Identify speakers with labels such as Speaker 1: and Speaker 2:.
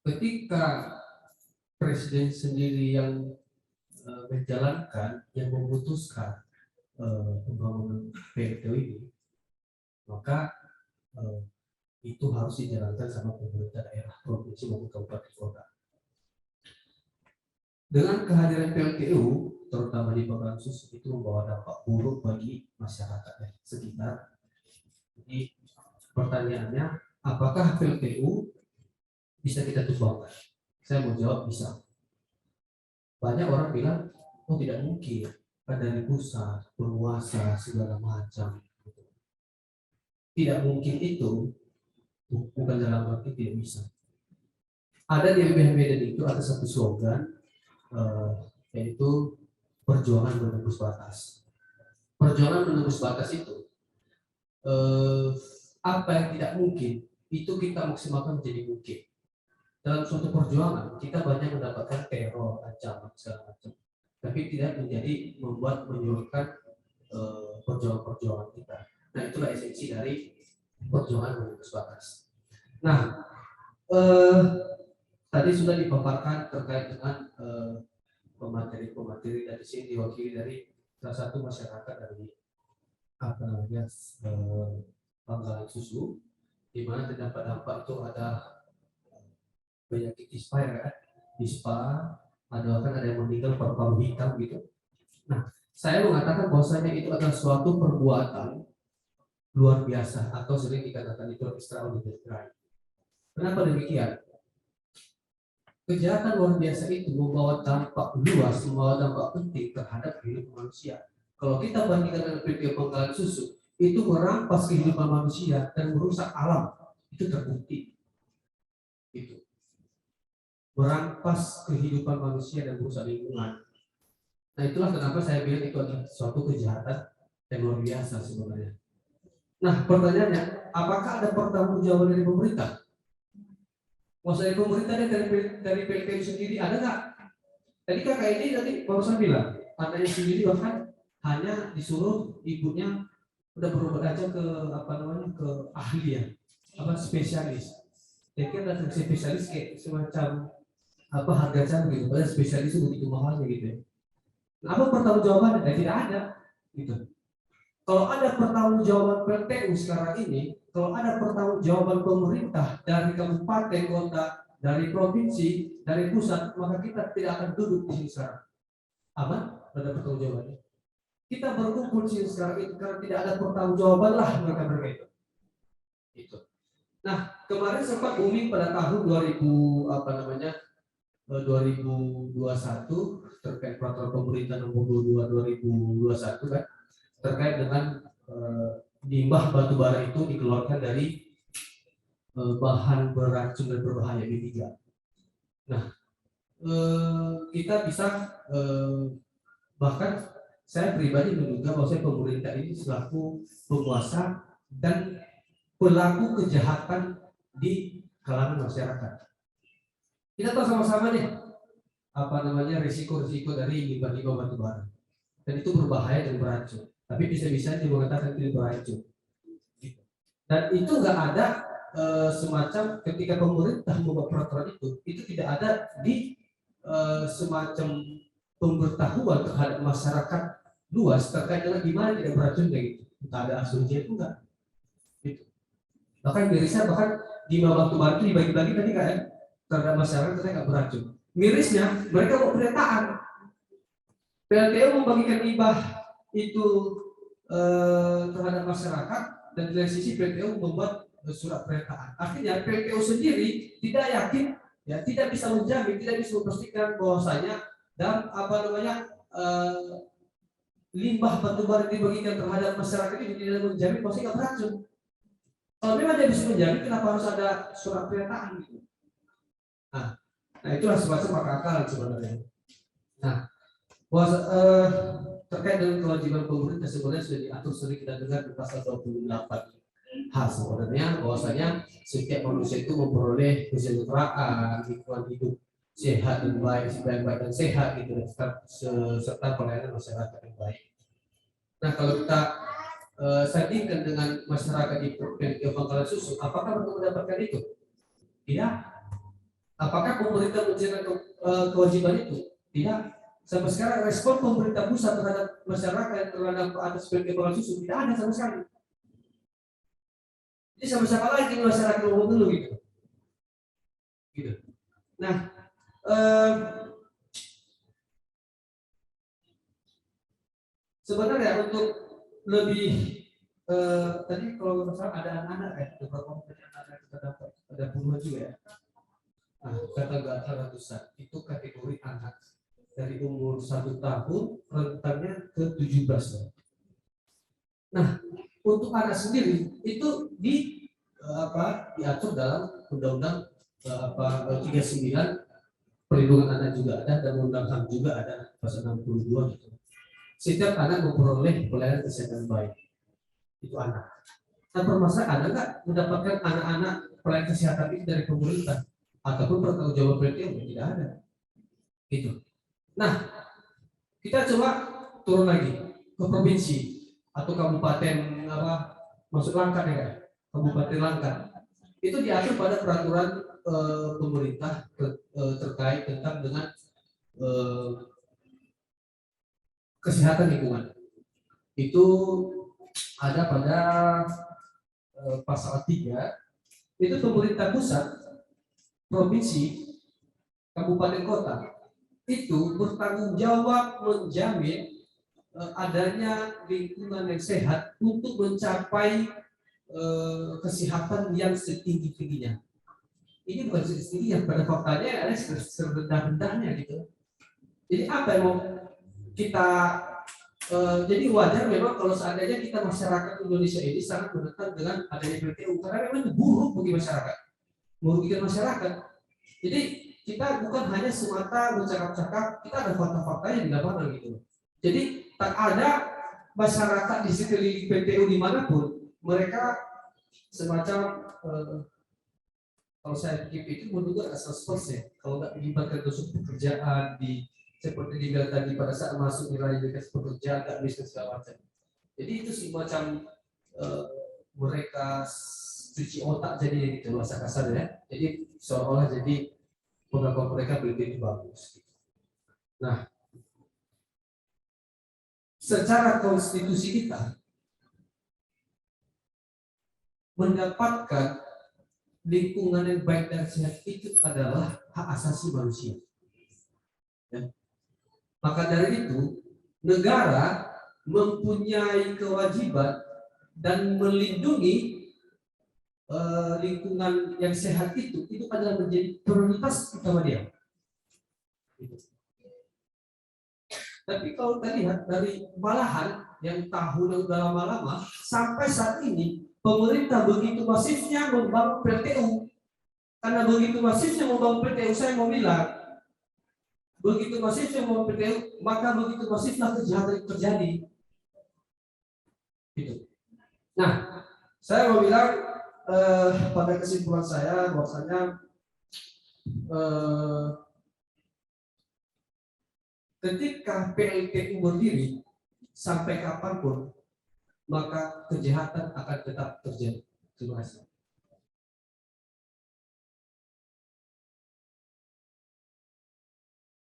Speaker 1: ketika presiden sendiri yang menjalankan, yang memutuskan pembangunan PLTU ini, maka itu harus dijalankan sama pemerintah daerah, provinsi maupun kabupaten kota. Dengan kehadiran PLTU, terutama di Bangkalan Susu, itu membawa dampak buruk bagi masyarakat sekitar. Jadi pertanyaannya, apakah PLTU bisa kita tumbangkan? Saya mau jawab bisa. Banyak orang bilang, oh tidak mungkin, kan dari pusat, penguasa, segala macam. Tidak mungkin itu, bukan dalam arti tidak bisa. Ada di BPHBN itu ada satu slogan, yaitu perjuangan menembus batas. Perjuangan menembus batas itu, apa yang tidak mungkin, itu kita maksimalkan menjadi mungkin. Dalam suatu perjuangan, kita banyak mendapatkan teror, ancaman, segala macam. Tapi tidak menjadi menyurutkan perjuangan-perjuangan kita. Nah, itulah esensi dari perjuangan menembus batas. Nah, tadi sudah dipaparkan terkait dengan pemateri dari sini diwakili dari salah satu masyarakat dari Bangkalan Susu, di mana terdapat dampak itu ada penyakit ispa ya kan, ispa, ada yang meninggal paru-paru hitam gitu. Nah, saya mengatakan bahwasanya itu adalah suatu perbuatan luar biasa atau sering dikatakan itu extraordinary. Kenapa demikian? Kejahatan luar biasa itu membawa dampak luas, membawa dampak penting terhadap kehidupan manusia. Kalau kita bandingkan dengan PLTU Bangkalan Susu, itu merampas kehidupan manusia dan merusak alam, itu terbukti. Itu merampas kehidupan manusia dan merusak lingkungan. Nah, itulah kenapa saya bilang itu adalah suatu kejahatan yang luar biasa sebenarnya. Nah, pertanyaannya, apakah ada pertanggungjawaban dari pemerintah? Maksudnya pemerintah dari PLTU sendiri ada nggak? Tadi kakak ini tadi barusan bilang, anaknya sendiri bahkan hanya disuruh ibunya udah berobat aja ke ke ahli ya, spesialis. Saya kira datang spesialis kayak semacam harga can gitu, padahal spesialis itu begitu mahalnya gitu ya. Apa pertanggungjawabannya? Tidak ada gitu. Kalau ada pertanggungjawaban PLTU sekarang ini, kalau ada pertanggungjawaban pemerintah dari kabupaten, kota, dari provinsi, dari pusat, maka kita tidak akan duduk di sini sekarang. Aman? Ada pertanggungjawabannya. Kita berkumpul di sini sekarang itu karena tidak ada pertanggungjawaban lah mereka itu. Itu. Nah, kemarin sempat booming pada tahun 2021 terkait peraturan pemerintah nomor 22 2021 kan, terkait dengan limbah batubara itu dikeluarkan dari bahan beracun dan berbahaya B3. Nah, kita bisa bahkan saya pribadi menduga bahwa pemerintah ini selaku penguasa dan pelaku kejahatan di kalangan masyarakat. Kita tahu sama-sama nih risiko-risiko dari limbah-limbah batubara, dan itu berbahaya dan beracun. Tapi bisa-bisa dia mengatakan itu beracun. Dan itu nggak ada semacam ketika pemerintah membuat peraturan itu tidak ada di semacam pemberitahuan terhadap masyarakat luas terkait dengan di mana tidak beracun kayak gitu. Entah ada asumsi itu enggak. Gitu. Bahkan mirisnya di batu bara itu dibagi-bagi tadi kan terhadap masyarakat ternyata nggak beracun. Mirisnya mereka mau pernyataan. PLTU membagikan limbah itu terhadap masyarakat, dan dari sisi PLTU membuat surat pernyataan. Artinya PLTU sendiri tidak yakin, ya tidak bisa menjamin, tidak bisa memastikan bahwasanya dan limbah batubara dibagikan terhadap masyarakat ini tidak menjamin bahwa nggak beracun. Kalau memang dia bisa menjamin, kenapa harus ada surat pernyataan gitu? Nah itulah semacam akal sebenarnya. Nah, terkait dengan kewajiban pemerintah sebenarnya sudah diatur, sering kita dengar di pasal 28H sebenarnya, bahwasanya setiap manusia itu memperoleh kesejahteraan, lingkungan hidup sehat dan baik, sebaik-baik dan sehat gitu, serta pelayanan masyarakat yang baik. Nah, kalau kita sandingkan dengan masyarakat di PLTU Bangkalan Susu, apakah mereka mendapatkan itu? Tidak. Apakah pemerintah menjalankan kewajiban itu? Tidak. Sampai sekarang respon pemerintah pusat terhadap masyarakat terhadap atas pengelolaan susu tidak ada sama sekali. Jadi sama siapa lagi masyarakat ngomong dulu gitu. Gitu. Nah, sebenarnya untuk lebih tadi kalau misalnya ada anak-anak ya, beberapa anak-anak kita dapat ada puluhan juga ya. Nah, kata gak ratusan itu kategori anak dari umur 1 tahun rentannya ke 17 tahun. Nah, untuk anak sendiri itu diatur dalam Undang-Undang 39 perlindungan anak juga ada dan Undang-Undang HAM juga ada pasal 62 gitu. Setiap anak memperoleh pelayanan kesehatan baik. Itu anak. Nah, permasalahan ada nggak mendapatkan anak-anak pelayanan kesehatan itu dari pemerintah ataupun pertanggungjawaban PLTU? Tidak ada. Gitu. Nah, kita coba turun lagi ke provinsi atau kabupaten masuk Langkat ya, Kabupaten Langkat. Itu diatur pada peraturan pemerintah terkait tentang dengan kesehatan lingkungan. Itu ada pada pasal 3, itu pemerintah pusat, provinsi, kabupaten kota itu bertanggung jawab menjamin adanya lingkungan yang sehat untuk mencapai kesehatan yang setinggi-tingginya. Ini bukan setinggi yang pada faktanya ada serendah-rendahnya gitu. Jadi apa yang mau kita jadi wajar memang kalau seandainya kita masyarakat Indonesia ini sangat menentang dengan adanya PLTU karena memang itu buruk bagi masyarakat, merugikan masyarakat. Jadi kita bukan hanya semata bercakap-cakap, kita ada fakta-faktanya di lapangan gitu. Jadi tak ada masyarakat di sekeliling PLTU dimanapun mereka semacam kalau saya pikir itu menduga asal 100%. Kalau nggak melibatkan unsur pekerjaan di seperti dibilang tadi pada saat masuk nilai indikasi pekerjaan nggak bisa segala macam. Jadi itu semacam mereka cuci otak jadi gitu bahasa kasar ya. Jadi seolah-olah jadi pengakuan mereka begitu bagus. Nah, secara konstitusi kita mendapatkan lingkungan yang baik dan sehat itu adalah hak asasi manusia. Ya. Maka dari itu, negara mempunyai kewajiban dan melindungi lingkungan yang sehat itu adalah menjadi prioritas utama dia. Tapi kalau kita lihat dari malahan yang tahun yang udah lama-lama sampai saat ini pemerintah begitu masifnya membangun PLTU. Karena begitu masifnya membangun PLTU, saya mau bilang begitu masifnya membangun PLTU, maka begitu masiflah kejahatan yang terjadi. Gitu. Nah, saya mau bilang pada kesimpulan saya bahwasanya ketika PLTU berdiri sampai kapanpun maka kejahatan akan tetap terjadi. Terima kasih.